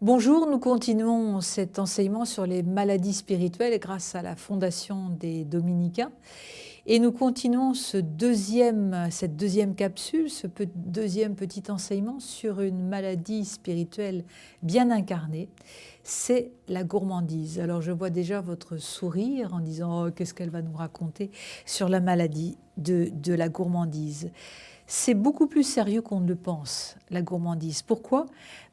Bonjour, nous continuons cet enseignement sur les maladies spirituelles grâce à la Fondation des Dominicains. Et nous continuons cette deuxième capsule, deuxième petit enseignement sur une maladie spirituelle bien incarnée, c'est la gourmandise. Alors je vois déjà votre sourire en disant « Oh, qu'est-ce qu'elle va nous raconter sur la maladie de la gourmandise ?» C'est beaucoup plus sérieux qu'on ne le pense, la gourmandise. Pourquoi ?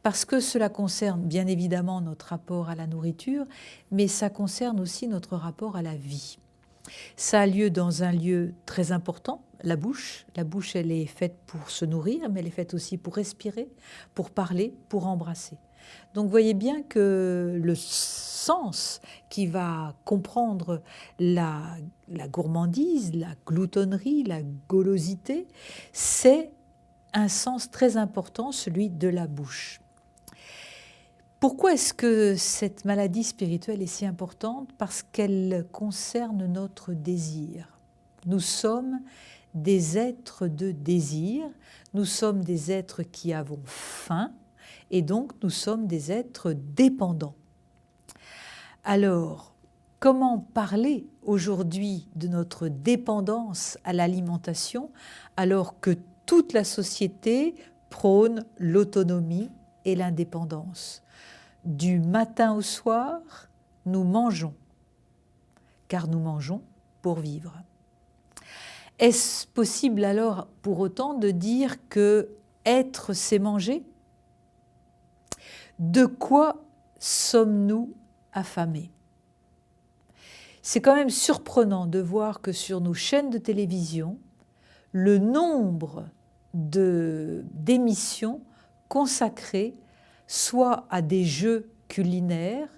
Parce que cela concerne bien évidemment notre rapport à la nourriture, mais ça concerne aussi notre rapport à la vie. Ça a lieu dans un lieu très important, la bouche. La bouche, elle est faite pour se nourrir, mais elle est faite aussi pour respirer, pour parler, pour embrasser. Donc vous voyez bien que le sens qui va comprendre la gourmandise, la gloutonnerie, la golosité, c'est un sens très important, celui de la bouche. Pourquoi est-ce que cette maladie spirituelle est si importante ? Parce qu'elle concerne notre désir. Nous sommes des êtres de désir, nous sommes des êtres qui avons faim, et donc nous sommes des êtres dépendants. Alors, comment parler aujourd'hui de notre dépendance à l'alimentation alors que toute la société prône l'autonomie et l'indépendance ? Du matin au soir, nous mangeons, car nous mangeons pour vivre. Est-ce possible alors pour autant de dire que être, c'est manger ? De quoi sommes-nous affamés ? C'est quand même surprenant de voir que sur nos chaînes de télévision, le nombre d'émissions consacrées soit à des jeux culinaires,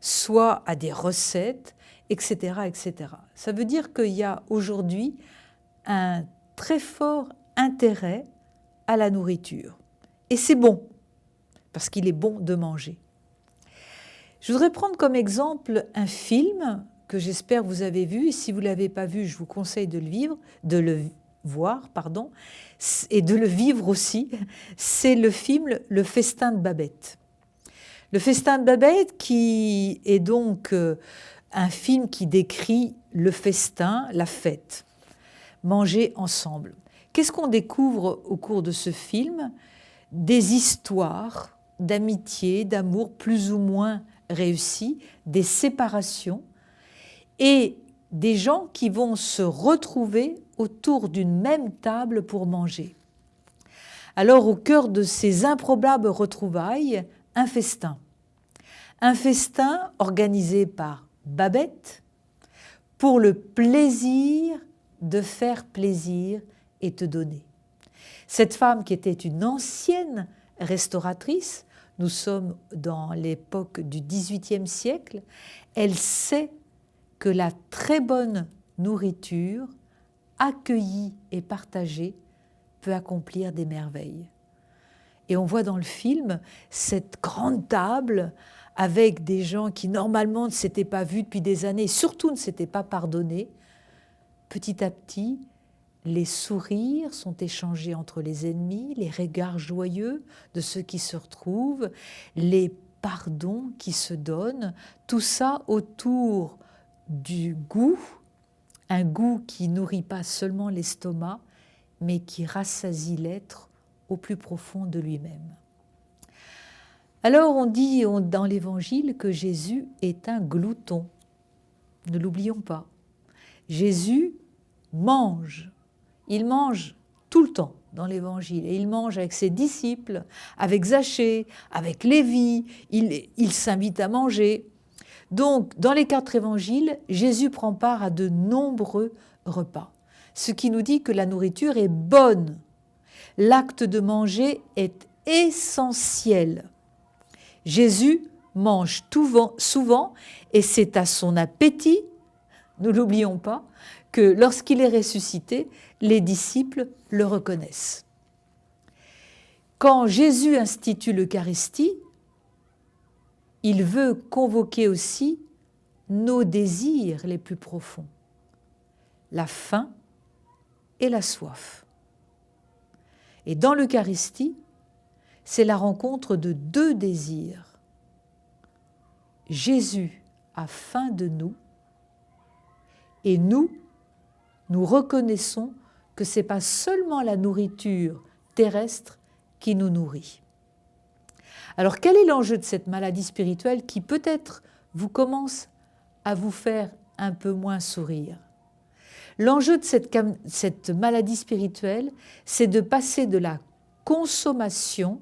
soit à des recettes, etc., etc. Ça veut dire qu'il y a aujourd'hui un très fort intérêt à la nourriture. Et c'est bon, parce qu'il est bon de manger. Je voudrais prendre comme exemple un film que j'espère vous avez vu, et si vous ne l'avez pas vu, je vous conseille de le voir, et de le vivre aussi. C'est le film Le Festin de Babette. Le Festin de Babette, qui est donc un film qui décrit le festin, la fête, manger ensemble. Qu'est-ce qu'on découvre au cours de ce film ? Des histoires d'amitié, d'amour plus ou moins réussies, des séparations et des gens qui vont se retrouver autour d'une même table pour manger. Alors, au cœur de ces improbables retrouvailles, un festin. Un festin organisé par Babette pour le plaisir de faire plaisir et te donner. Cette femme qui était une ancienne restauratrice, nous sommes dans l'époque du XVIIIe siècle, elle sait que la très bonne nourriture, accueillie et partagée, peut accomplir des merveilles. Et on voit dans le film cette grande table avec des gens qui normalement ne s'étaient pas vus depuis des années, et surtout ne s'étaient pas pardonnés. Petit à petit, les sourires sont échangés entre les ennemis, les regards joyeux de ceux qui se retrouvent, les pardons qui se donnent, tout ça autour du goût, un goût qui nourrit pas seulement l'estomac, mais qui rassasie l'être au plus profond de lui-même. Alors on dit dans l'Évangile que Jésus est un glouton. Ne l'oublions pas. Jésus mange. Il mange tout le temps dans l'Évangile. Et il mange avec ses disciples, avec Zachée, avec Lévi. Il s'invite à manger. Donc, dans les 4 évangiles, Jésus prend part à de nombreux repas. Ce qui nous dit que la nourriture est bonne. L'acte de manger est essentiel. Jésus mange souvent et c'est à son appétit, ne l'oublions pas, que lorsqu'il est ressuscité, les disciples le reconnaissent. Quand Jésus institue l'Eucharistie, il veut convoquer aussi nos désirs les plus profonds, la faim et la soif. Et dans l'Eucharistie, c'est la rencontre de 2 désirs, Jésus a faim de nous et nous reconnaissons que ce n'est pas seulement la nourriture terrestre qui nous nourrit. Alors quel est l'enjeu de cette maladie spirituelle qui peut-être vous commence à vous faire un peu moins sourire? L'enjeu de cette maladie spirituelle, c'est de passer de la consommation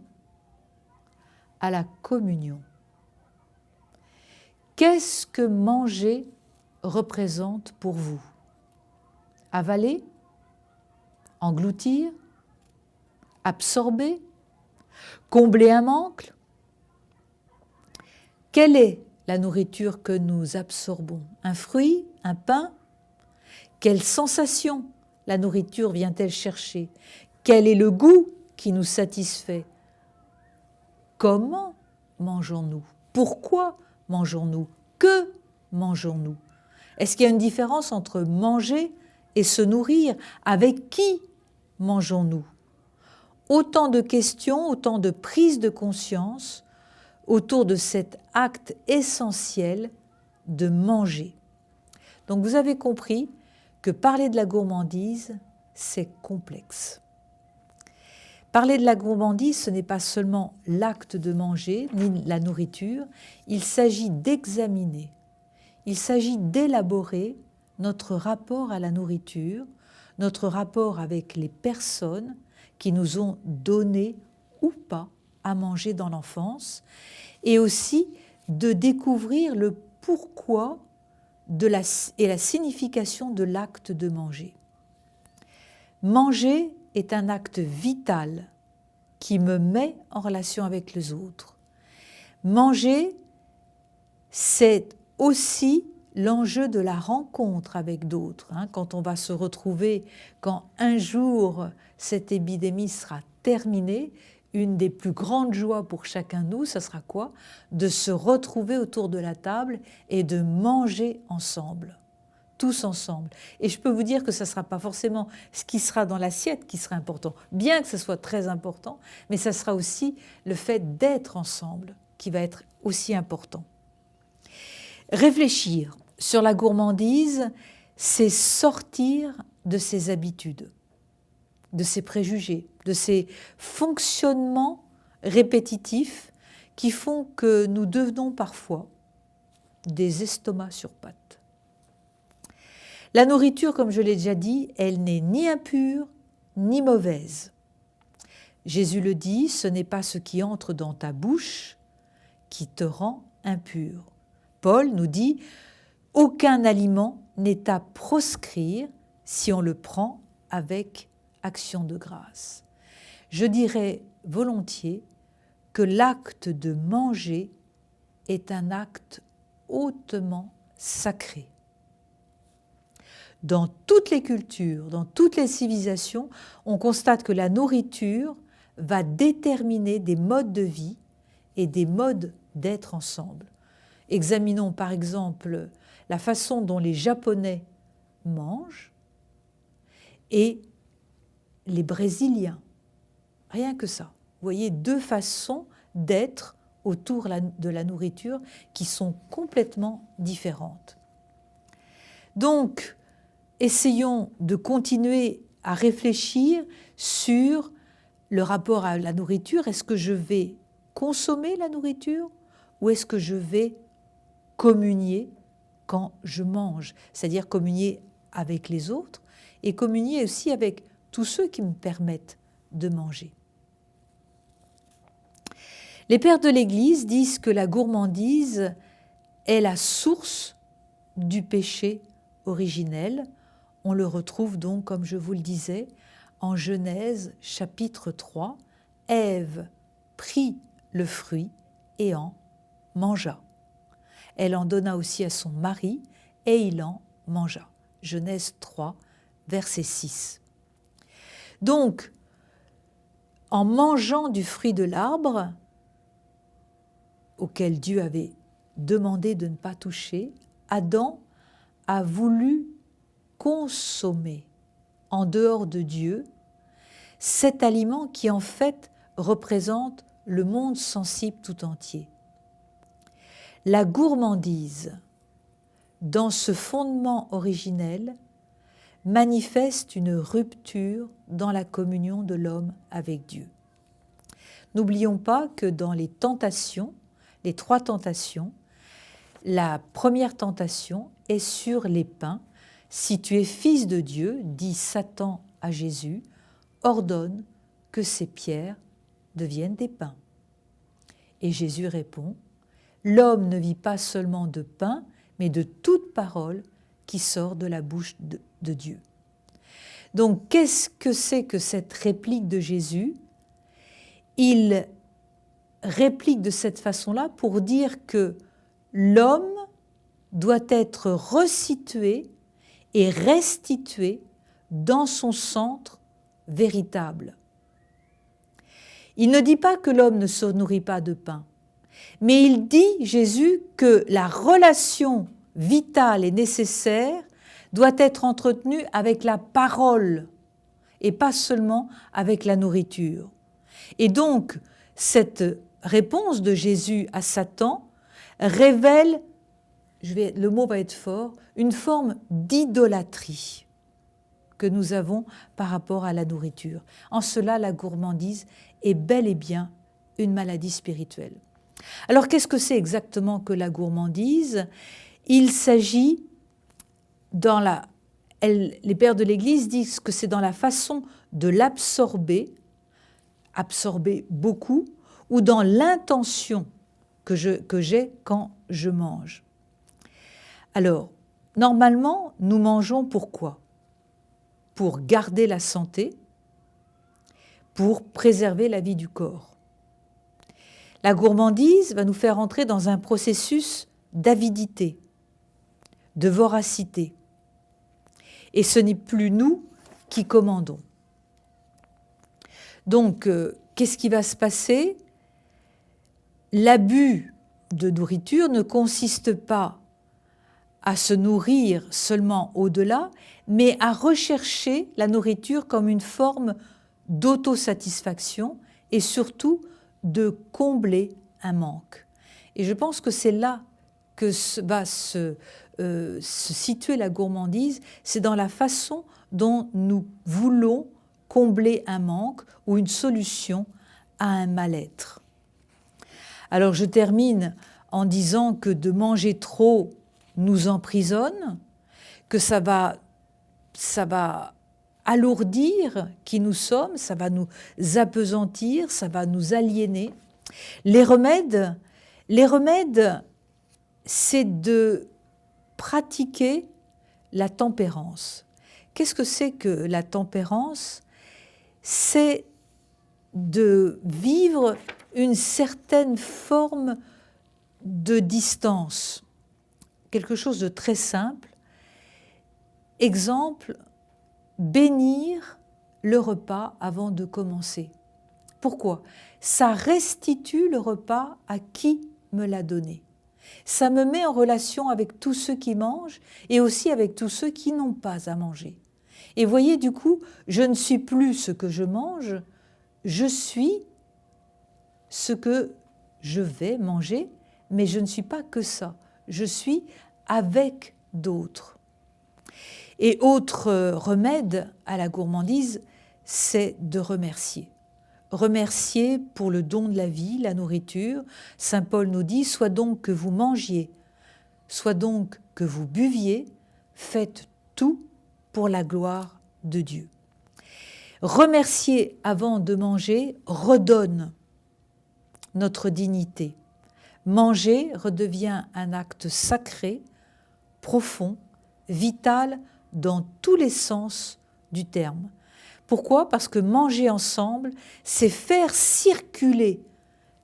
à la communion. Qu'est-ce que manger représente pour vous? Avaler? Engloutir? Absorber? Combler un manque? Quelle est la nourriture que nous absorbons? Un fruit? Un pain? Quelle sensation la nourriture vient-elle chercher? Quel est le goût qui nous satisfait? Comment mangeons-nous? Pourquoi mangeons-nous? Que mangeons-nous? Est-ce qu'il y a une différence entre manger et se nourrir? Avec qui mangeons-nous? Autant de questions, autant de prises de conscience autour de cet acte essentiel de manger. Donc vous avez compris que parler de la gourmandise, c'est complexe. Parler de la gourmandise, ce n'est pas seulement l'acte de manger, ni la nourriture, il s'agit d'examiner, il s'agit d'élaborer notre rapport à la nourriture, notre rapport avec les personnes qui nous ont donné ou pas à manger dans l'enfance, et aussi de découvrir le pourquoi et la signification de l'acte de manger. Manger est un acte vital qui me met en relation avec les autres. Manger, c'est aussi l'enjeu de la rencontre avec d'autres. Quand on va se retrouver, quand un jour cette épidémie sera terminée, une des plus grandes joies pour chacun de nous, ça sera quoi? De se retrouver autour de la table et de manger ensemble. Tous ensemble. Et je peux vous dire que ça ne sera pas forcément ce qui sera dans l'assiette qui sera important, bien que ce soit très important, mais ça sera aussi le fait d'être ensemble qui va être aussi important. Réfléchir sur la gourmandise, c'est sortir de ses habitudes, de ses préjugés, de ces fonctionnements répétitifs qui font que nous devenons parfois des estomacs sur pattes. La nourriture, comme je l'ai déjà dit, elle n'est ni impure ni mauvaise. Jésus le dit, ce n'est pas ce qui entre dans ta bouche qui te rend impur. Paul nous dit, aucun aliment n'est à proscrire si on le prend avec action de grâce. Je dirais volontiers que l'acte de manger est un acte hautement sacré. Dans toutes les cultures, dans toutes les civilisations, on constate que la nourriture va déterminer des modes de vie et des modes d'être ensemble. Examinons par exemple la façon dont les Japonais mangent et les Brésiliens. Rien que ça. Vous voyez, deux façons d'être autour de la nourriture qui sont complètement différentes. Donc, essayons de continuer à réfléchir sur le rapport à la nourriture. Est-ce que je vais consommer la nourriture ou est-ce que je vais communier quand je mange? C'est-à-dire communier avec les autres et communier aussi avec tous ceux qui me permettent de manger. Les pères de l'Église disent que la gourmandise est la source du péché originel. On le retrouve donc, comme je vous le disais, en Genèse chapitre 3. Ève prit le fruit et en mangea. Elle en donna aussi à son mari et il en mangea. Genèse 3, verset 6. Donc, en mangeant du fruit de l'arbre, auquel Dieu avait demandé de ne pas toucher, Adam a voulu consommer en dehors de Dieu cet aliment qui en fait représente le monde sensible tout entier. La gourmandise, dans ce fondement originel, manifeste une rupture dans la communion de l'homme avec Dieu. N'oublions pas que dans les tentations, les 3 tentations, la première tentation est sur les pains. Si tu es fils de Dieu, dit Satan à Jésus, ordonne que ces pierres deviennent des pains. Et Jésus répond, l'homme ne vit pas seulement de pain, mais de toute parole qui sort de la bouche de Dieu. Donc, qu'est-ce que c'est que cette réplique de Jésus? Il réplique de cette façon-là pour dire que l'homme doit être resitué et restitué dans son centre véritable. Il ne dit pas que l'homme ne se nourrit pas de pain, mais il dit, Jésus, que la relation vitale et nécessaire doit être entretenue avec la parole et pas seulement avec la nourriture. Et donc, cette réponse de Jésus à Satan révèle, le mot va être fort, une forme d'idolâtrie que nous avons par rapport à la nourriture. En cela, la gourmandise est bel et bien une maladie spirituelle. Alors, qu'est-ce que c'est exactement que la gourmandise? Il s'agit, les pères de l'Église disent que c'est dans la façon de l'absorber, absorber beaucoup, ou dans l'intention que j'ai quand je mange. Alors, normalement, nous mangeons pourquoi? Pour garder la santé, pour préserver la vie du corps. La gourmandise va nous faire entrer dans un processus d'avidité, de voracité. Et ce n'est plus nous qui commandons. Donc, qu'est-ce qui va se passer? L'abus de nourriture ne consiste pas à se nourrir seulement au-delà, mais à rechercher la nourriture comme une forme d'autosatisfaction et surtout de combler un manque. Et je pense que c'est là que va se situer la gourmandise, c'est dans la façon dont nous voulons combler un manque ou une solution à un mal-être. Alors je termine en disant que de manger trop nous emprisonne, que ça va alourdir qui nous sommes, ça va nous appesantir, ça va nous aliéner. Les remèdes, c'est de pratiquer la tempérance. Qu'est-ce que c'est que la tempérance? C'est de vivre une certaine forme de distance, quelque chose de très simple. Exemple, bénir le repas avant de commencer. Pourquoi? Ça restitue le repas à qui me l'a donné. Ça me met en relation avec tous ceux qui mangent et aussi avec tous ceux qui n'ont pas à manger. Et voyez, du coup, je ne suis plus ce que je mange, je suis ce que je vais manger, mais je ne suis pas que ça. Je suis avec d'autres. Et autre remède à la gourmandise, c'est de remercier. Remercier pour le don de la vie, la nourriture. Saint Paul nous dit, soit donc que vous mangiez, soit donc que vous buviez, faites tout pour la gloire de Dieu. Remercier avant de manger redonne notre dignité. Manger redevient un acte sacré, profond, vital dans tous les sens du terme. Pourquoi? Parce que manger ensemble, c'est faire circuler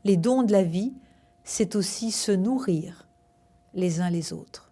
les dons de la vie, c'est aussi se nourrir les uns les autres.